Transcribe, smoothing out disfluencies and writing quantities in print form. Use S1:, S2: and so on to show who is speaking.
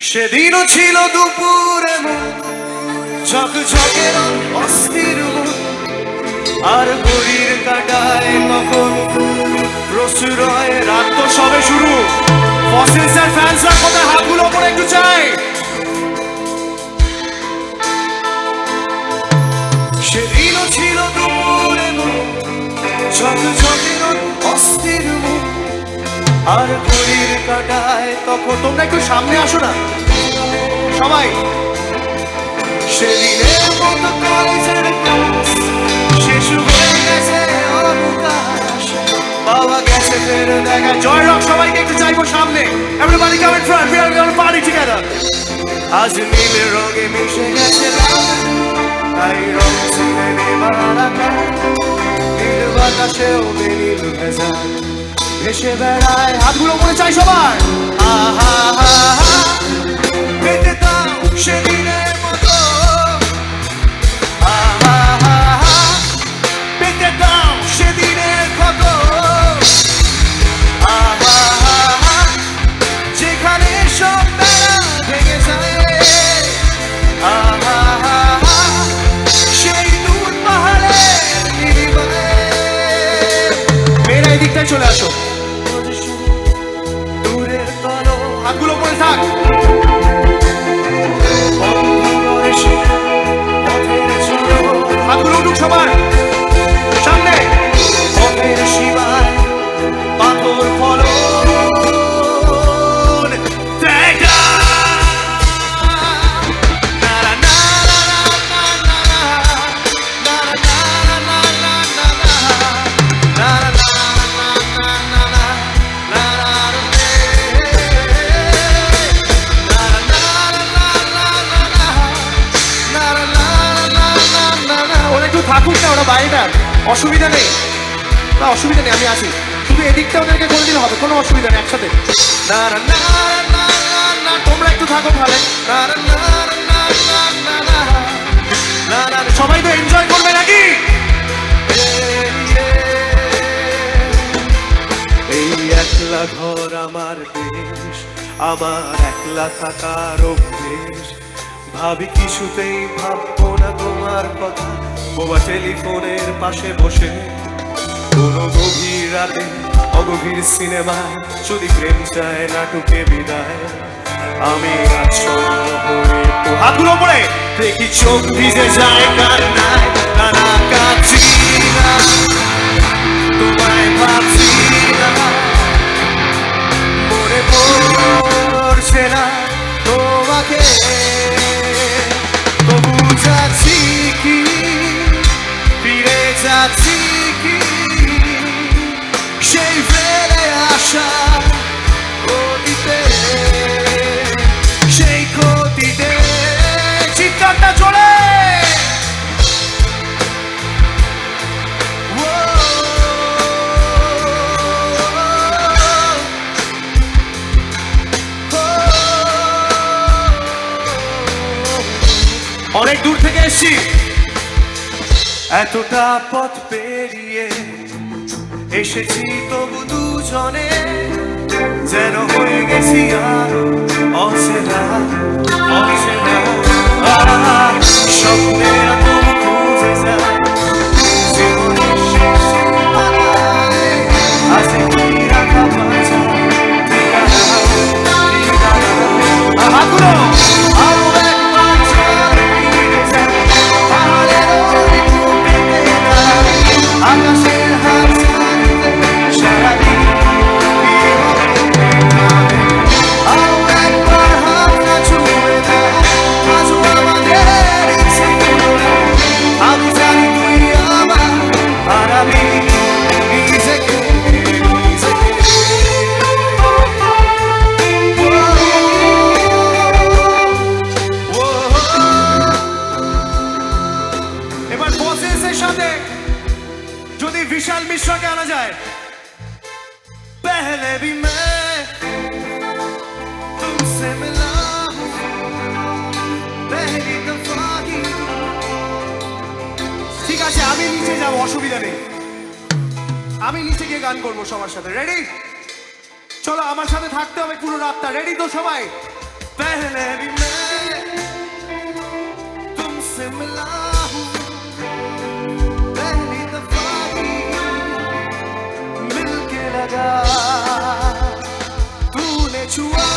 S1: সেদিনও ছিল দুপুরে ঝকঝকের অস্থির আর ঘড়ির কাটায় তখন প্রসুরয় রাত তো সবে শুরু। ফসিলস এর ফ্যান্সরা কোথায় হাতগুলো উপরে একটু চাই। সেদিনও ছিল দুপুরে ঝকঝকের অস্থির আর ঘড়ির কাটায় তখন। তোমরা একটু সামনে আসো না সবাই। সেদিনের মতো কলেজের ক্লাস শেষ হয়ে গেছে অবকাশ, বাবা গেছে ফের দেখা। জয় রক সবাইকে একটু চাইবো সামনে। Everybody come in front, we are going to party together. আজ নীল রঙে মিশে গেছে তাই রং ছিঁড়ে নেবার আকাশ, নীল বাতাসেও বেনীল ভেজা ভেসে বেড়ায়। হাতগুলো মনে চাই সবার। আহা হা হা পেতে দাও সেদিনের মতো। আহা হা হা পেতে দাও সেদিনের ক্ষত। আহা হা হা যেখানে সব বেড়া ভেঙে যায়। আহা হা হা সেই দূর পাহাড়ের নিরিবাণে। মেয়েরা এই দিকটায় চলে আসো। হাতগুলো পরে থাক। হাতগুলো উঠুক সবার সামনে। পথের সীমায় পাথর ফলন থাকুক না, ওরা বাইরে অসুবিধা নেই। না অসুবিধা নেই, আমি আসি। শুধু এদিকটা ওদেরকে করে দিলে হবে, কোনো অসুবিধা নেই। একসাথে তোমরা একটু থাকো ভালো। সবাই তো এনজয় করবে নাকি? এই একলা ঘর আমার দেশ, আমার একলা থাকার অভ্যেস। ভাবি কিছুতেই ভাববো না তোমার কথা, বোবা টেলিফোনের পাশে বসে। কোনো গভীর রাতে অগভীর সিনেমায় যদি প্রেম চায় নাটকে বিদায়। আমি আচ্ছন্ন হয়ে হাতগুলো পড়ে দেখি চোখ ভিজে যায় কান্নায়। নানা কাছি না তোমায় ভাবছি না, মনে পড়ছে না তোমাকে। তবু যাচ্ছি কি ফিরে যাচ্ছি কি সেই ফেলে আসা অতীতে, সেই ক্ষতিতে। চিৎকারটা জোরে। অনেক দূর থেকে এসছি, এতটা পথ পেরিয়ে এসেছি তবু দুজনে যেন হয়ে গেছি আরো অচেনা অচেনা। স্বপ্নের তুমি খুঁজে যায় জীবনের শেষ সীমানায়। আছে কি রাখা বাঁচা হাতগুলো আরো একবার আকাশের হাত সারাদিন আরো একবার হাতটা ছুঁয়ে দেয়। আজ আমাদের ইচ্ছে আমি জানি তুই আমার হারাবি নিজেকে নিজেকে। এবার বসের সাথে যদি বিশাল মিশ্রকে আনা যায়। पहले भी मैं तुमसे मिला हूँ पहली दफा ही। ঠিক আছে আমি নিচে যাবো, অসুবিধা নেই। আমি নিচে গিয়ে গান করবো সবার সাথে। রেডি? চলো আমার সাথে থাকতে হবে পুরো রাতটা। রেডি তো সবাই? पहले भी मैं तुमसे मिला हूँ, पहली दफा ही मिलके लगा, तूने छुआ